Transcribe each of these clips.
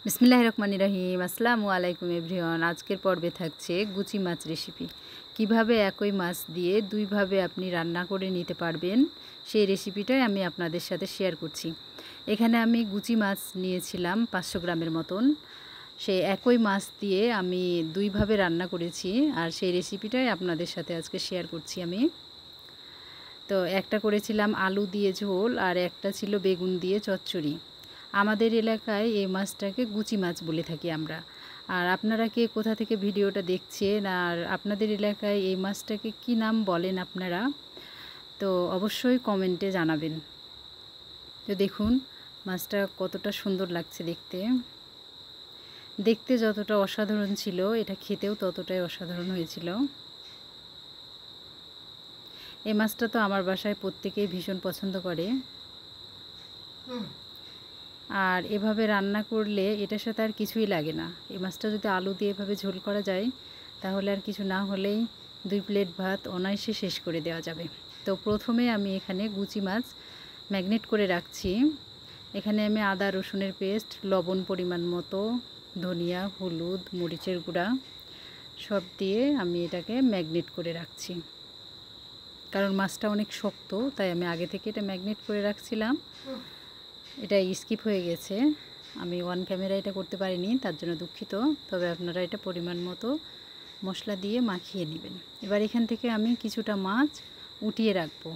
বিসমিল্লাহির রহমানির রহিম। আসসালামু আলাইকুম এভরিওয়ান। আজকের পর্বে থাকছে গুচি মাছ রেসিপি। কিভাবে একই মাছ দিয়ে দুইভাবে আপনি রান্না করে নিতে পারবেন সেই রেসিপিটাই আমি আপনাদের সাথে শেয়ার করছি। এখানে আমি গুচি মাছ নিয়েছিলাম 500 গ্রামের মতন। সেই একই মাছ দিয়ে আমি দুইভাবে রান্না করেছি আর সেই রেসিপিটাই আপনাদের সাথে আজকে শেয়ার করছি আমি। তো একটা করেছিলাম আলু দিয়ে ঝোল আর একটা ছিল বেগুন দিয়ে চচ্চড়ি। আমাদের এলাকায় এই মাছটাকে গুচি মাছ বলে থাকি আমরা। আর আপনারা কে কোথা থেকে ভিডিওটা দেখছেন আর আপনাদের এলাকায় এই মাছটাকে কি নাম বলেন আপনারা, তো অবশ্যই কমেন্টে জানাবেন। তো দেখুন মাছটা কতটা সুন্দর লাগছে দেখতে। দেখতে যতটা অসাধারণ ছিল এটা খেতেও ততটাই অসাধারণ হয়েছিল। এই মাছটা তো আমার বাসায় প্রত্যেকেই ভীষণ পছন্দ করে। আর এভাবে রান্না করলে এটার সাথে আর কিছুই লাগে না। এই মাছটা যদি আলু দিয়ে এভাবে ঝোল করা যায় তাহলে আর কিছু না হলেই 2 প্লেট ভাত অনায়াসে শেষ করে দেওয়া যাবে। তো প্রথমে আমি এখানে গুচি মাছ ম্যাগনেট করে রাখছি। এখানে আমি আদা রসুনের পেস্ট, লবণ পরিমাণ মতো, ধনিয়া, হলুদ, মরিচের গুঁড়া সব দিয়ে আমি এটাকে ম্যাগনেট করে রাখছি। কারণ মাছটা অনেক শক্ত, তাই আমি আগে থেকে এটা ম্যাগনেট করে রাখছিলাম। এটা স্কিপ হয়ে গেছে, আমি ওয়ান ক্যামেরা এটা করতে পারিনি, তার জন্য দুঃখিত। তবে আপনারা এটা পরিমাণ মতো মশলা দিয়ে মাখিয়ে নেবেন। এবার এখান থেকে আমি কিছুটা মাছ উঠিয়ে রাখবো।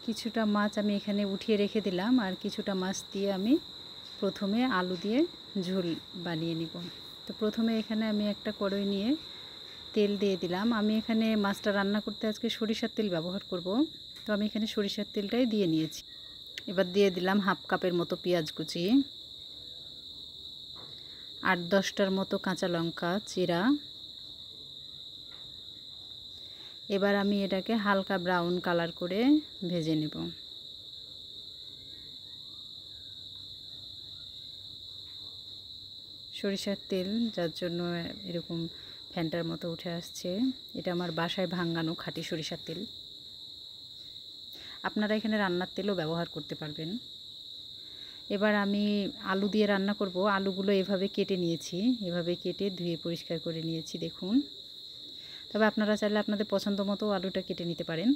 কিছুটা মাছ আমি এখানে উঠিয়ে রেখে দিলাম আর কিছুটা মাছ দিয়ে আমি প্রথমে আলু দিয়ে ঝোল বানিয়ে নিব। তো প্রথমে এখানে আমি একটা কড়াই নিয়ে তেল দিয়ে দিলাম। আমি এখানে মাছটা রান্না করতে আজকে সরিষার তেল ব্যবহার করব, তো আমি এখানে সরিষার তেলটাই দিয়ে নিয়েছি। এবার দিয়ে দিলাম হাফ কাপের মতো পেঁয়াজ কুচি, 8-10টার মতো কাঁচা লঙ্কা চিরা। এবার আমি এটাকে হালকা ব্রাউন কালার করে ভেজে নেব। সরিষার তেল যার জন্য এরকম ফ্যানটার মতো উঠে আসছে, এটা আমার বাসায় ভাঙানো খাঁটি সরিষার তেল। আপনারা এখানে রান্নার তেলও ব্যবহার করতে পারবেন। এবার আমি আলু দিয়ে রান্না করব। আলুগুলো এভাবে কেটে নিয়েছি, এভাবে কেটে ধুয়ে পরিষ্কার করে নিয়েছি দেখুন। তবে আপনারা চাইলে আপনাদের পছন্দ মতো আলুটা কেটে নিতে পারেন।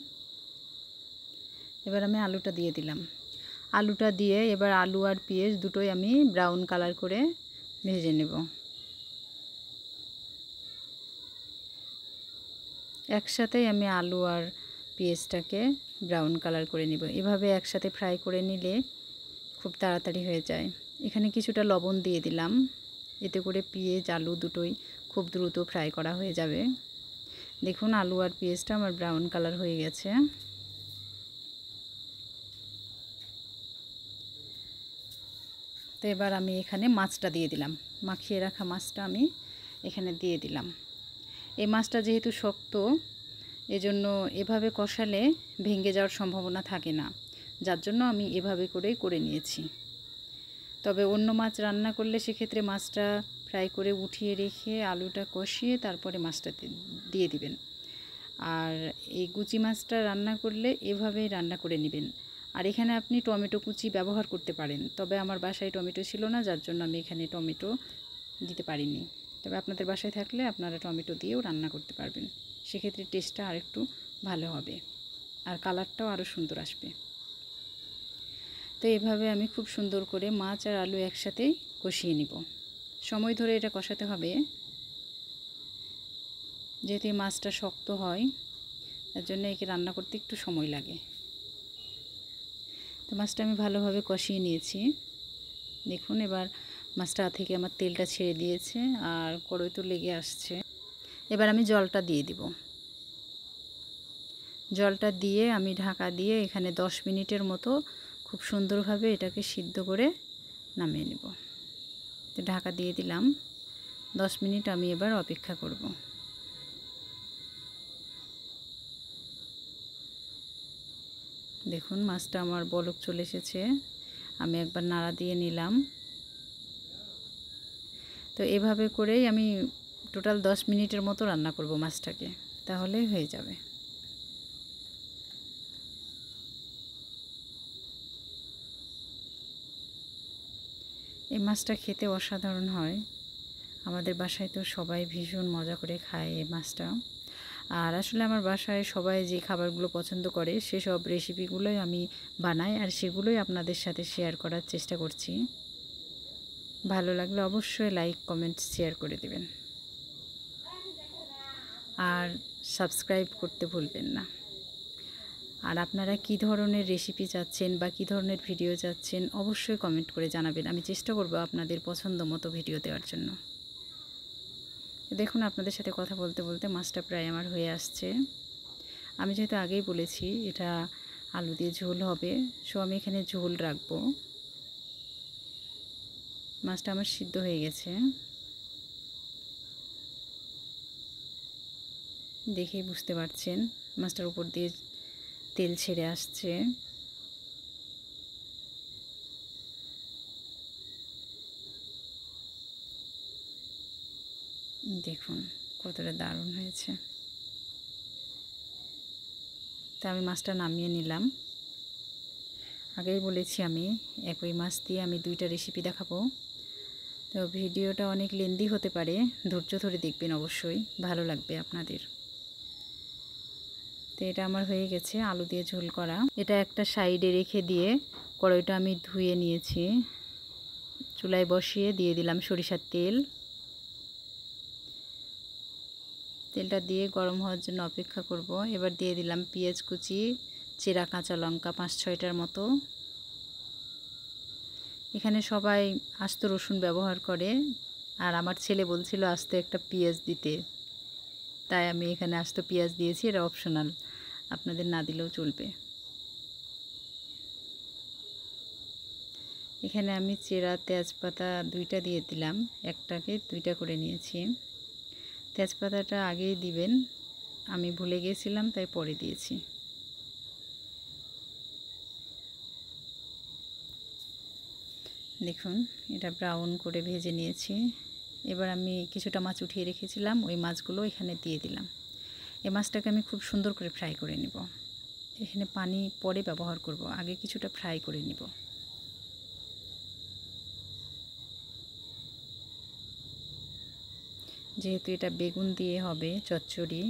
এবার আমি আলুটা দিয়ে দিলাম। আলুটা দিয়ে এবার আলু আর পেঁয়াজ দুটোই আমি ব্রাউন কালার করে ভেজে নেব। একসাথেই আমি আলু আর পেঁয়াজটাকে ব্রাউন কালার করে নেব। এভাবে একসাথে ফ্রাই করে নিলে খুব তাড়াতাড়ি হয়ে যায়। এখানে কিছুটা লবণ দিয়ে দিলাম, এতে করে পেঁয়াজ আলু দুটোই খুব দ্রুত ফ্রাই করা হয়ে যাবে। দেখুন আলু আর পেঁয়াজটা আমার ব্রাউন কালার হয়ে গেছে। তো এবার আমি এখানে মাছটা দিয়ে দিলাম, মাখিয়ে রাখা মাছটা আমি এখানে দিয়ে দিলাম। এই মাছটা যেহেতু শক্ত, এজন্য এভাবে কষালে ভেঙে যাওয়ার সম্ভাবনা থাকে না, যার জন্য আমি এভাবে করেই করে নিয়েছি। তবে অন্য মাছ রান্না করলে সেক্ষেত্রে মাছটা ফ্রাই করে উঠিয়ে রেখে আলুটা কষিয়ে তারপরে মাছটা দিয়ে দিবেন। আর এই গুচি মাছটা রান্না করলে এভাবেই রান্না করে নেবেন। আর এখানে আপনি টমেটো কুচি ব্যবহার করতে পারেন, তবে আমার বাসায় টমেটো ছিল না, যার জন্য আমি এখানে টমেটো দিতে পারিনি। তবে আপনাদের বাসায় থাকলে আপনারা টমেটো দিয়েও রান্না করতে পারবেন, সেক্ষেত্রে টেস্টটা আরেকটু ভালো হবে আর কালারটাও আরও সুন্দর আসবে। তো এভাবে আমি খুব সুন্দর করে মাছ আর আলু একসাথেই কষিয়ে নিব। সময় ধরে এটা কষাতে হবে, যেহেতু মাছটা শক্ত হয় তার জন্য একে রান্না করতে একটু সময় লাগে। তো মাছটা আমি ভালোভাবে কষিয়ে নিয়েছি দেখুন। এবার মাছটা থেকে আমার তেলটা ছেড়ে দিয়েছে আর কড়াই তো লেগে আসছে। এবার আমি জলটা দিয়ে দিব। জলটা দিয়ে আমি ঢাকা দিয়ে এখানে 10 মিনিটের মতো খুব সুন্দরভাবে এটাকে সিদ্ধ করে নামিয়ে নেব। তো ঢাকা দিয়ে দিলাম, 10 মিনিট আমি এবার অপেক্ষা করব। দেখুন মাছটা আমার বলক চলে এসেছে, আমি একবার নাড়া দিয়ে নিলাম। তো এভাবে করেই আমি টোটাল 10 মিনিটের মতো রান্না করব মাছটাকে, তাহলেই হয়ে যাবে। এই মাছটা খেতে অসাধারণ হয়। আমাদের বাসায় তো সবাই ভীষণ মজা করে খায় এই মাছটা। আর আসলে আমার বাসায় সবাই যে খাবারগুলো পছন্দ করে সেসব রেসিপিগুলোই আমি বানাই, আর সেগুলোই আপনাদের সাথে শেয়ার করার চেষ্টা করছি। ভালো লাগলে অবশ্যই লাইক, কমেন্ট, শেয়ার করে দেবেন। আর সাবস্ক্রাইব করতে ভুলবেন না। আর আপনারা কী ধরনের রেসিপি চাচ্ছেন বা কী ধরনের ভিডিও চাচ্ছেন অবশ্যই কমেন্ট করে জানাবেন। আমি চেষ্টা করব আপনাদের পছন্দ মতো ভিডিও দেওয়ার জন্য। দেখুন, আপনাদের সাথে কথা বলতে বলতে মাছটা প্রায় আমার হয়ে আসছে। আমি যেহেতু আগেই বলেছি এটা আলু দিয়ে ঝোল হবে, সো আমি এখানে ঝোল রাখবো। মাছটা আমার সিদ্ধ হয়ে গেছে, দেখেই বুঝতে পারছেন মাছটার উপর দিয়ে তেল ছেড়ে আসছে। দেখুন কতটা দারুণ হয়েছে। তা আমি মাছটা নামিয়ে নিলাম। আগেই বলেছি আমি একই মাছ দিয়ে আমি 2টা রেসিপি দেখাবো, তো ভিডিওটা অনেক লেন্দি হতে পারে, ধৈর্য ধরে দেখবেন, অবশ্যই ভালো লাগবে আপনাদের। তো এটা আমার হয়ে গেছে আলু দিয়ে ঝোল করা। এটা একটা সাইডে রেখে দিয়ে কড়াইটা আমি ধুয়ে নিয়েছি, চুলায় বসিয়ে দিয়ে দিলাম সরিষার তেল। তেলটা দিয়ে গরম হওয়ার জন্য অপেক্ষা করব। এবার দিয়ে দিলাম পেঁয়াজ কুচি, চেরা কাঁচা লঙ্কা 5-6টার মতো। এখানে সবাই আস্ত রসুন ব্যবহার করে, আর আমার ছেলে বলছিল আস্ত একটা পেঁয়াজ দিতে, তাই আমি এখানে আস্ত পেঁয়াজ দিয়েছি। এটা অপশনাল, আপনাদের না দিলেও চলবে। এখানে আমি চেরা তেজপাতা 2টা দিয়ে দিলাম, একটাকে 2টা করে নিয়েছি। তেজপাতাটা আগেই দিবেন, আমি ভুলে গিয়েছিলাম তাই পরে দিয়েছি। দেখুন এটা ব্রাউন করে ভেজে নিয়েছি। এবার আমি কিছুটা মাছ উঠিয়ে রেখেছিলাম, ওই মাছগুলো এখানে দিয়ে দিলাম। এই মাছটাকে আমি খুব সুন্দর করে ফ্রাই করে নিব। এখানে পানি পরে ব্যবহার করব, আগে কিছুটা ফ্রাই করে নিব। যেহেতু এটা বেগুন দিয়ে হবে চচ্চড়ি,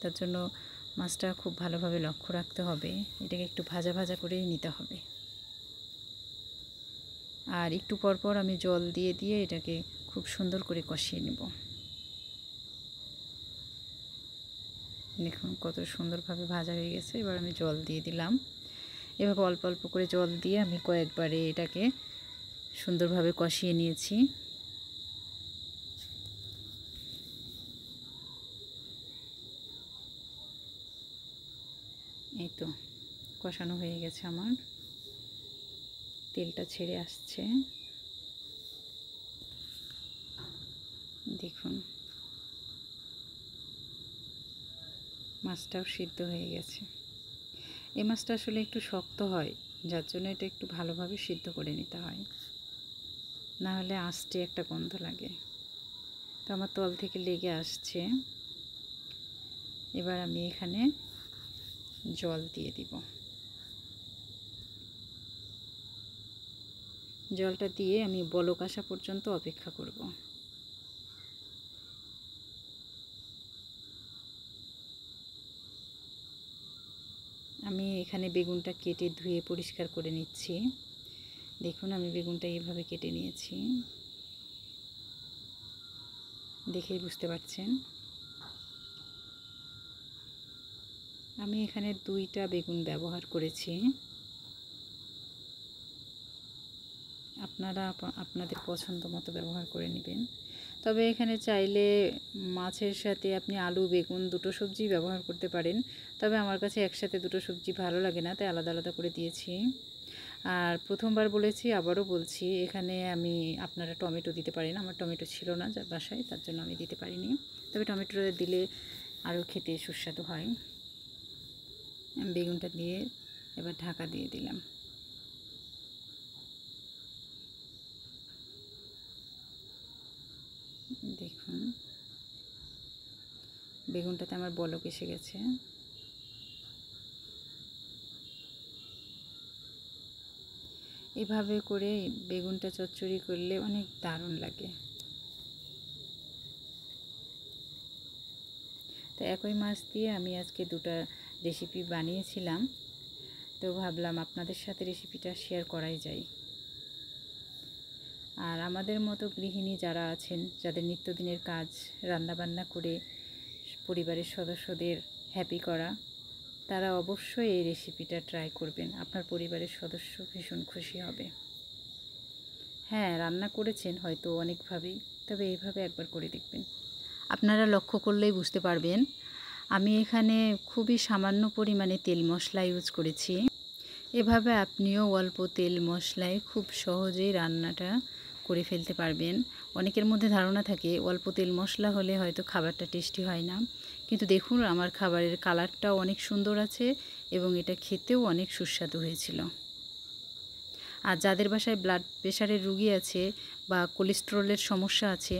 তার জন্য মাছটা খুব ভালোভাবে লক্ষ্য রাখতে হবে। এটাকে একটু ভাজা ভাজা করেই নিতে হবে। আর একটু পর পর আমি জল দিয়ে দিয়ে এটাকে খুব সুন্দর করে কষিয়ে নেব। দেখুন কত সুন্দরভাবে ভাজা হয়ে গেছে। এবার আমি জল দিয়ে দিলাম। এভাবে অল্প অল্প করে জল দিয়ে আমি কয়েকবারে এটাকে সুন্দরভাবে কষিয়ে নিয়েছি। এই তো কষানো হয়ে গেছে আমার, তেলটা ছেড়ে আসছে। দেখুন মাছটাও সিদ্ধ হয়ে গেছে। এই মাছটা আসলে একটু শক্ত হয়, যার জন্য এটা একটু ভালোভাবে সিদ্ধ করে নিতে হয়, না হলে আঁচটে একটা গন্ধ লাগে। তো আমার তল থেকে লেগে আসছে। এবার আমি এখানে জল দিয়ে দিব। জলটা দিয়ে আমি বলক আসা পর্যন্ত অপেক্ষা করব। আমি এখানে বেগুনটা কেটে ধুয়ে পরিষ্কার করে নিচ্ছি। দেখুন আমি বেগুনটা এইভাবে কেটে নিয়েছি, দেখেই বুঝতে পারছেন। আমি এখানে 2টা বেগুন ব্যবহার করেছি। আপনারা আপনাদের পছন্দ মতো ব্যবহার করে নেবেন। তবে এখানে চাইলে মাছের সাথে আপনি আলু বেগুন 2টো সবজি ব্যবহার করতে পারেন, তবে আমার কাছে একসাথে 2টো সবজি ভালো লাগে না, তাই আলাদা আলাদা করে দিয়েছি। আর প্রথমবার বলেছি, আবারও বলছি, এখানে আপনারা টমেটো দিতে পারেন। আমার টমেটো ছিল না যার বাসায়, তার জন্য আমি দিতে পারিনি। তবে টমেটো দিলে আরও খেতে সুস্বাদু হয়। বেগুনটা দিয়ে এবার ঢাকা দিয়ে দিলাম। দেখুন বেগুনটাতে আমার বলক এসে গেছে। এভাবে করে বেগুনটা চচ্চড়ি করলে অনেক দারুণ লাগে। তো একই মাছ দিয়ে আমি আজকে দুটো রেসিপি বানিয়েছিলাম, তো ভাবলাম আপনাদের সাথে রেসিপিটা শেয়ার করাই যায়। আর আমাদের মতো গৃহিণী যারা আছেন, যাদের নিত্যদিনের কাজ রান্নাবান্না করে পরিবারের সদস্যদের হ্যাপি করা, তারা অবশ্যই এই রেসিপিটা ট্রাই করবেন। আপনার পরিবারের সদস্য ভীষণ খুশি হবে। হ্যাঁ, রান্না করেছেন হয়তো অনেকভাবেই, তবে এইভাবে একবার করে দেখবেন। আপনারা লক্ষ্য করলেই বুঝতে পারবেন আমি এখানে খুবই সামান্য পরিমাণে তেল মশলা ইউজ করেছি। এভাবে আপনিও অল্প তেল মশলায় খুব সহজেই রান্নাটা করে ফেলতে পারবেন। অনেকের মধ্যে ধারণা থাকে অল্প তেল মশলা হলে হয়তো খাবারটা টেস্টি হয় না, কিন্তু দেখুন আমার খাবারের কালারটাও অনেক সুন্দর আছে এবং এটা খেতেও অনেক সুস্বাদু হয়েছিল। আর যাদের বাসায় ব্লাড প্রেশারের রুগী আছে বা কোলেস্টেরলের সমস্যা আছে,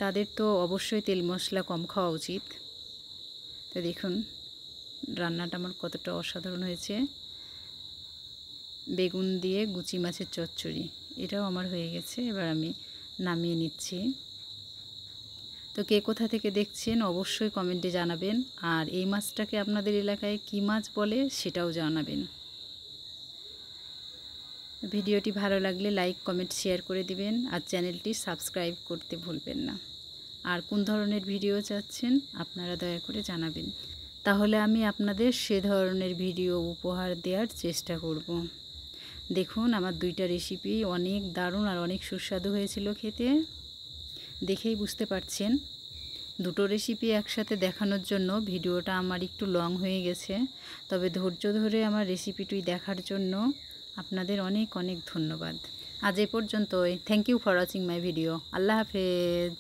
তাদের তো অবশ্যই তেল মশলা কম খাওয়া উচিত। তো দেখুন রান্নাটা আমার কতটা অসাধারণ হয়েছে। বেগুন দিয়ে গুচি মাছের চচ্চড়ি, এটাও আমার হয়ে গেছে। এবার আমি নামিয়ে নিচ্ছি। তো কে কোথা থেকে দেখছেন অবশ্যই কমেন্টে জানাবেন, আর এই মাছটাকে আপনাদের এলাকায় কী মাছ বলে সেটাও জানাবেন। ভিডিওটি ভালো লাগলে লাইক কমেন্ট শেয়ার করে দিবেন, আর চ্যানেলটি সাবস্ক্রাইব করতে ভুলবেন না। আর কোন ধরনের ভিডিও চাচ্ছেন আপনারা দয়া করে জানাবেন, তাহলে আমি আপনাদের সে ধরনের ভিডিও উপহার দেওয়ার চেষ্টা করব। দেখুন আমার দুইটা রেসিপি অনেক দারুণ আর অনেক সুস্বাদু হয়েছিল খেতে, দেখেই বুঝতে পারছেন। দুটো রেসিপি একসাথে দেখানোর জন্য ভিডিওটা আমার একটু লং হয়ে গেছে, তবে ধৈর্য ধরে আমার রেসিপিটি দেখার জন্য আপনাদের অনেক অনেক ধন্যবাদ। আজ এ পর্যন্তই। Thank you for watching my video. আল্লাহ হাফেজ।